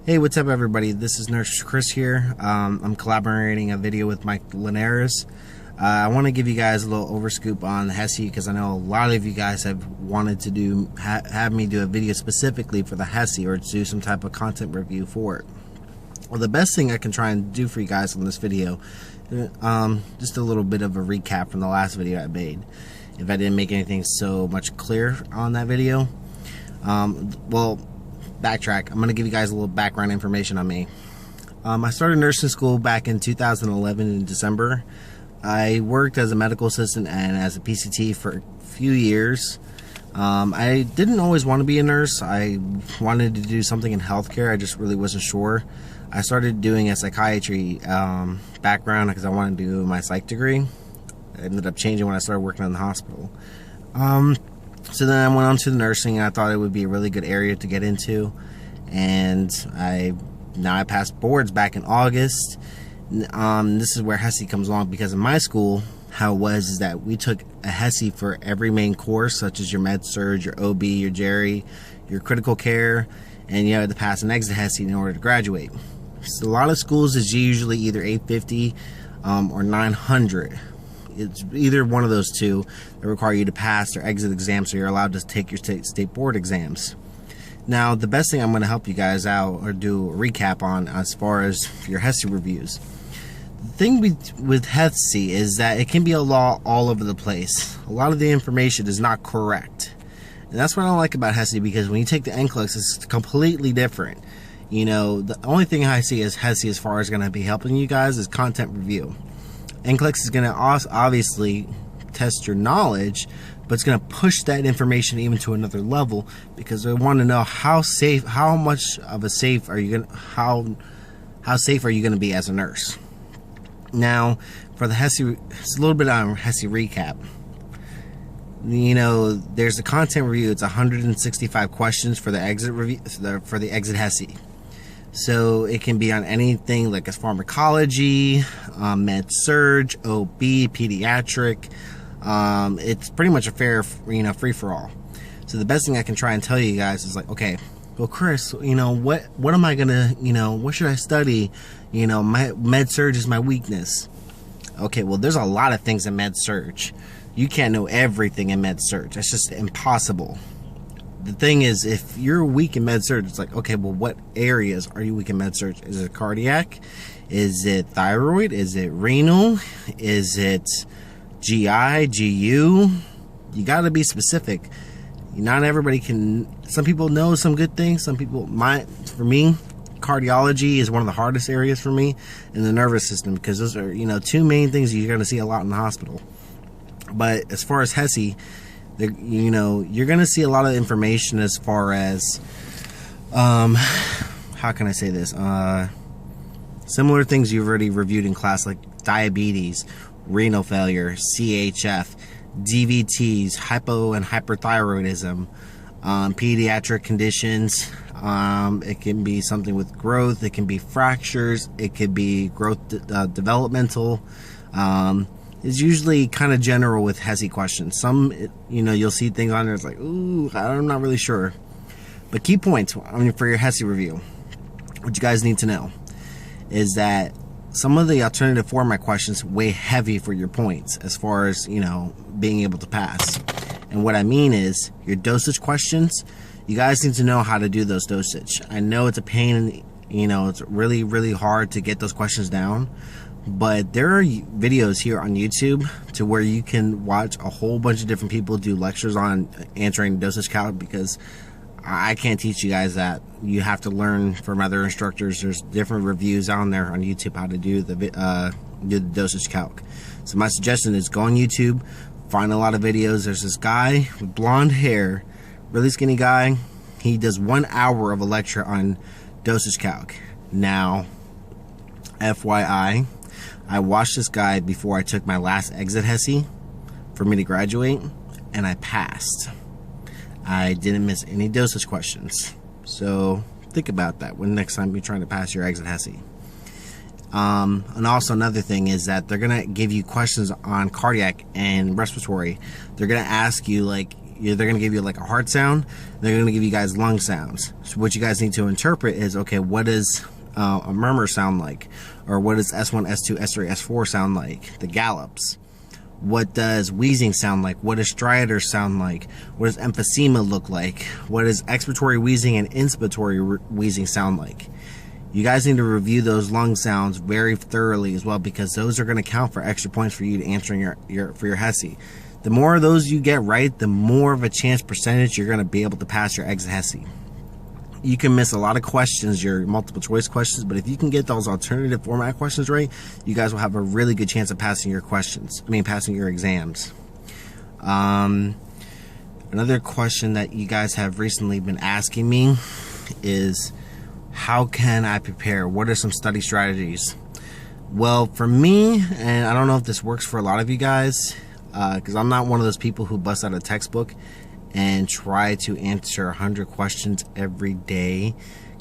Hey, what's up everybody? This is Nurse Chris here. I'm collaborating a video with Mike Linares. I want to give you guys a little overscoop on hesi because I know a lot of you guys have wanted to have me do a video specifically for the hesi or to do some type of content review for it. Well, the best thing I can try and do for you guys on this video, just a little bit of a recap from the last video I made. If I didn't make anything so much clear on that video, backtrack. I'm going to give you guys a little background information on me. I started nursing school back in 2011 in December. I worked as a medical assistant and as a PCT for a few years. I didn't always want to be a nurse. I wanted to do something in healthcare. I just really wasn't sure. I started doing a psychiatry background because I wanted to do my psych degree. I ended up changing when I started working in the hospital. So then I went on to the nursing, and I thought it would be a really good area to get into. And now I passed boards back in August. This is where hesi comes along, because in my school, how it was is that we took a hesi for every main course, such as your med surg, your OB, your geri, your critical care, and you had to pass an exit hesi in order to graduate. So a lot of schools is usually either 850 or 900. It's either one of those two that require you to pass their exit exam, so you're allowed to take your state board exams. Now, the best thing I'm going to help you guys out or do a recap on as far as your hesi reviews. The thing with hesi is that it can be a law all over the place. A lot of the information is not correct. And that's what I don't like about hesi, because when you take the NCLEX, it's completely different. You know, the only thing I see as hesi as far as going to be helping you guys is content review. NCLEX is going to obviously test your knowledge, but it's going to push that information even to another level, because they want to know how safe are you going to be as a nurse. Now, for the hesi, it's a little bit on hesi recap. You know, there's a content review. It's 165 questions for the exit review, for the exit hesi. So it can be on anything like as pharmacology, med surg, OB, pediatric. It's pretty much a fair, free for all. So the best thing I can try and tell you guys is like, okay, well, Chris, what am I gonna, what should I study? My med surg is my weakness. Okay, well, there's a lot of things in med surg. You can't know everything in med surg. That's just impossible. The thing is, if you're weak in med surg, it's like, okay, well, what areas are you weak in med surg? Is it cardiac? Is it thyroid? Is it renal? Is it GI, GU? You got to be specific. Not everybody can. Some people know some good things. Some people might. For me, cardiology is one of the hardest areas for me, and the nervous system, because those are, two main things you're going to see a lot in the hospital. But as far as hesi, you're going to see a lot of information as far as, how can I say this? Similar things you've already reviewed in class, like diabetes, renal failure, CHF, DVTs, hypo and hyperthyroidism, pediatric conditions. It can be something with growth. It can be fractures. It could be growth developmental. It's usually kind of general with hesi questions. Some, you'll see things on there. It's like, ooh, I'm not really sure. But key points, for your hesi review, what you guys need to know is that some of the alternative format questions weigh heavy for your points as far as, being able to pass. And what I mean is your dosage questions, you guys need to know how to do those dosage. I know it's a pain, it's really, really hard to get those questions down. But there are videos here on YouTube to where you can watch a whole bunch of different people do lectures on answering dosage calc, because I can't teach you guys that. You have to learn from other instructors. There's different reviews on there on YouTube how to do the dosage calc. So my suggestion is go on YouTube, find a lot of videos. There's this guy with blonde hair, really skinny guy. He does 1 hour of a lecture on dosage calc. Now, FYI, I watched this guy before I took my last exit hesi for me to graduate, and I passed. I didn't miss any dosage questions. So think about that when next time you're trying to pass your exit hesi. And also another thing is that they're going to give you questions on cardiac and respiratory. They're going to ask you, like, they're going to give you like a heart sound. They're going to give you guys lung sounds. So what you guys need to interpret is, okay, what does a murmur sound like? Or what does S1, S2, S3, S4 sound like? The gallops. What does wheezing sound like? What does stridor sound like? What does emphysema look like? What does expiratory wheezing and inspiratory wheezing sound like? You guys need to review those lung sounds very thoroughly as well, because those are going to count for extra points for you to answering for your hesi. The more of those you get right, the more of a chance percentage you're going to be able to pass your exit hesi. You can miss a lot of questions, your multiple choice questions, but if you can get those alternative format questions right, you guys will have a really good chance of passing your passing your exams. Another question that you guys have recently been asking me is, how can I prepare? What are some study strategies? Well, for me, and I don't know if this works for a lot of you guys, because I'm not one of those people who bust out a textbook and try to answer 100 questions every day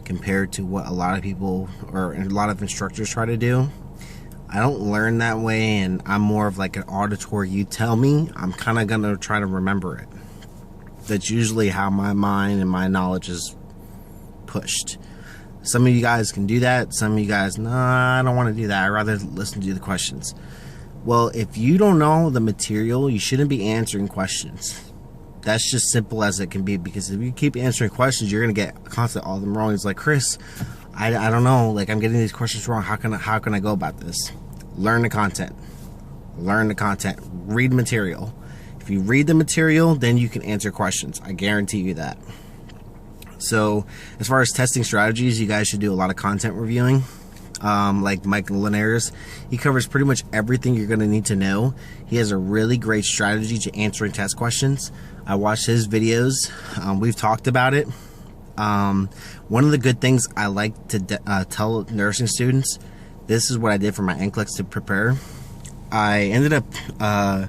compared to what a lot of people or a lot of instructors try to do. I don't learn that way, and I'm more of like an auditory, you tell me, I'm kind of going to try to remember it. That's usually how my mind and my knowledge is pushed. Some of you guys can do that. Some of you guys, nah, I don't want to do that. I'd rather listen to the questions. Well, if you don't know the material, you shouldn't be answering questions. That's just simple as it can be, because if you keep answering questions, you're going to get constantly all of them wrong. It's like, Chris, I don't know, like, I'm getting these questions wrong. How can I go about this? Learn the content. Learn the content. Read material. If you read the material, then you can answer questions. I guarantee you that. So as far as testing strategies, you guys should do a lot of content reviewing. Like Mike Linares, he covers pretty much everything you're going to need to know. He has a really great strategy to answering test questions. I watched his videos. We've talked about it. One of the good things I like to tell nursing students, this is what I did for my NCLEX to prepare. I ended up, well,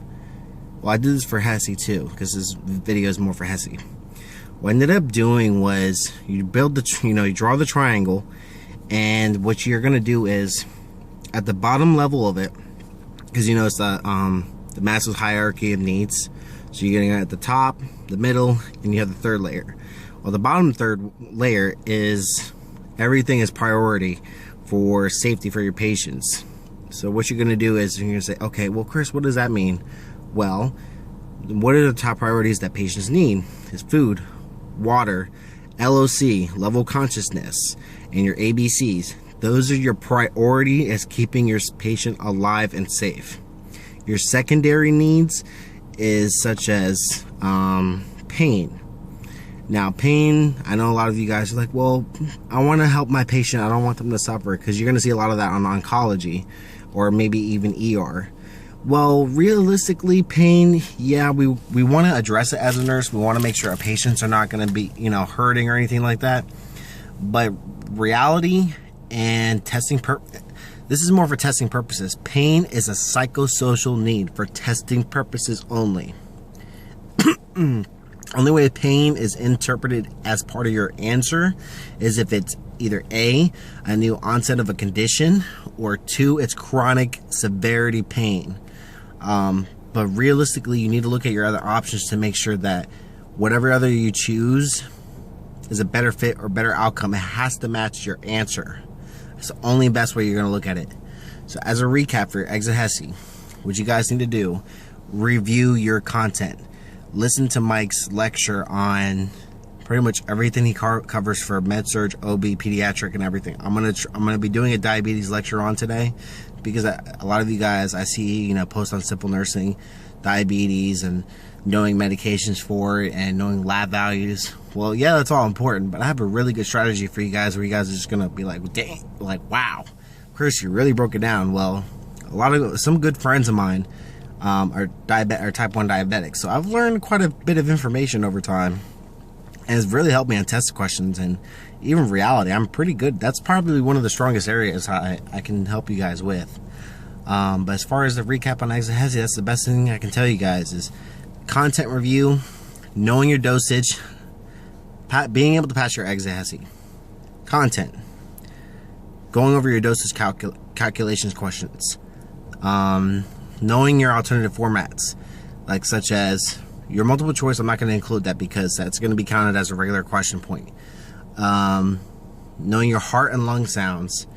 I did this for hesi too, because this video is more for hesi. What I ended up doing was, you build the, you draw the triangle, and what you're gonna do is, at the bottom level of it, because it's the Maslow's hierarchy of needs. So you're getting at the top, the middle, and you have the third layer. Well, the bottom third layer is everything is priority for safety for your patients. So what you're gonna do is you're gonna say, okay, well, Chris, what does that mean? Well, what are the top priorities that patients need? Is food, water, LOC, level of consciousness, and your ABCs. Those are your priority as keeping your patient alive and safe. Your secondary needs is such as pain. Now, pain, I know a lot of you guys are like, well, I want to help my patient. I don't want them to suffer, because you're going to see a lot of that on oncology or maybe even ER. Well, realistically, pain, yeah, we want to address it as a nurse. We want to make sure our patients are not going to be, hurting or anything like that. But reality and testing, this is more for testing purposes. Pain is a psychosocial need for testing purposes only. Only way pain is interpreted as part of your answer is if it's either A, a new onset of a condition, or 2, it's chronic severity pain. But realistically, you need to look at your other options to make sure that whatever other you choose is a better fit or better outcome. It has to match your answer. It's the only best way you're going to look at it. So as a recap for your exit hesi, what you guys need to do, review your content. Listen to Mike's lecture on pretty much everything he covers for med-surg, OB, pediatric, and everything. I'm gonna be doing a diabetes lecture on today, because a lot of you guys I see post on Simple Nursing, diabetes and knowing medications for it and knowing lab values. Well, yeah, that's all important, but I have a really good strategy for you guys where you guys are just gonna be like, dang, like, wow, Chris, you really broke it down. Well, some good friends of mine are type 1 diabetics, so I've learned quite a bit of information over time, and it's really helped me on test questions and even reality. I'm pretty good. That's probably one of the strongest areas I can help you guys with. But as far as the recap on exit hesi, that's the best thing I can tell you guys is content review, knowing your dosage, being able to pass your exit hesi, content, going over your dosage calculations questions, knowing your alternative formats, like such as Your multiple choice, I'm not going to include that because that's going to be counted as a regular question point. Knowing your heart and lung sounds,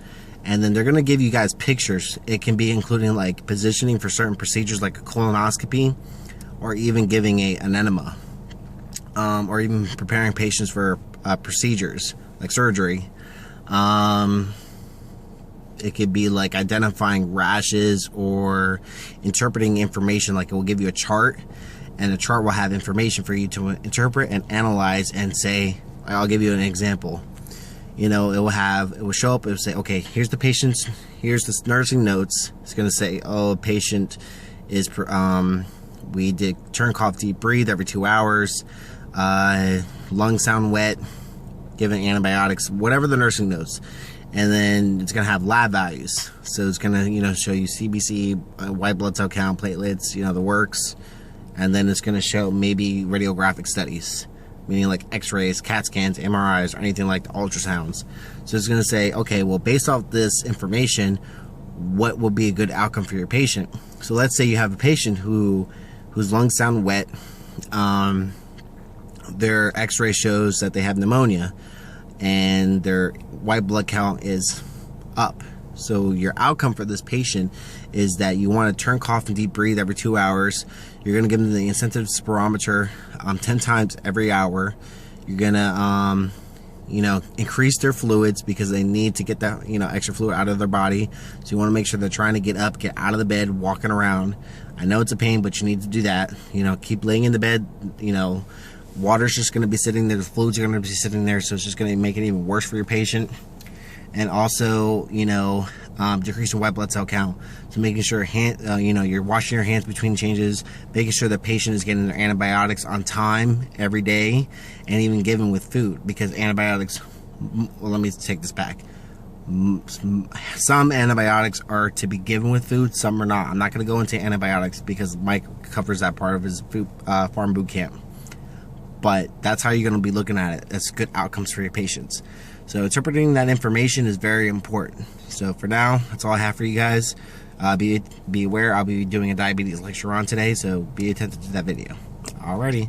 and then they're going to give you guys pictures. It can be including like positioning for certain procedures like a colonoscopy, or even giving an enema, or even preparing patients for procedures like surgery. It could be like identifying rashes or interpreting information. Like it will give you a chart, and the chart will have information for you to interpret and analyze and say. I'll give you an example. You know, it will show up, it will say, okay, here's the patient's, here's the nursing notes. It's going to say, oh, patient is, we did turn, cough, deep breathe every 2 hours, lungs sound wet, giving antibiotics, whatever the nursing notes. And then it's going to have lab values. So it's going to, you know, show you CBC, white blood cell count, platelets, you know, the works. And then it's going to show maybe radiographic studies, meaning like x-rays, CAT scans, MRIs, or anything like the ultrasounds. So it's going to say, okay, well, based off this information, what will be a good outcome for your patient? So let's say you have a patient whose lungs sound wet, their x-ray shows that they have pneumonia, and their white blood count is up. So your outcome for this patient is that you want to turn, cough, and deep breathe every 2 hours. You're going to give them the incentive spirometer 10 times every hour. You're going to, you know, increase their fluids because they need to get that, you know, extra fluid out of their body. So you want to make sure they're trying to get up, get out of the bed, walking around. I know it's a pain, but you need to do that. You know, keep laying in the bed. You know, water's just going to be sitting there. The fluids are going to be sitting there. So it's just going to make it even worse for your patient. And also, you know, decreasing white blood cell count. So making sure you know, you're washing your hands between changes, making sure the patient is getting their antibiotics on time every day, and even given with food, because antibiotics, well, let me take this back. Some antibiotics are to be given with food, some are not. I'm not going to go into antibiotics because Mike covers that part of his food, farm boot camp. But that's how you're going to be looking at it. That's good outcomes for your patients. So interpreting that information is very important. So for now, that's all I have for you guys. Be aware, I'll be doing a diabetes lecture on today, so be attentive to that video. Alrighty.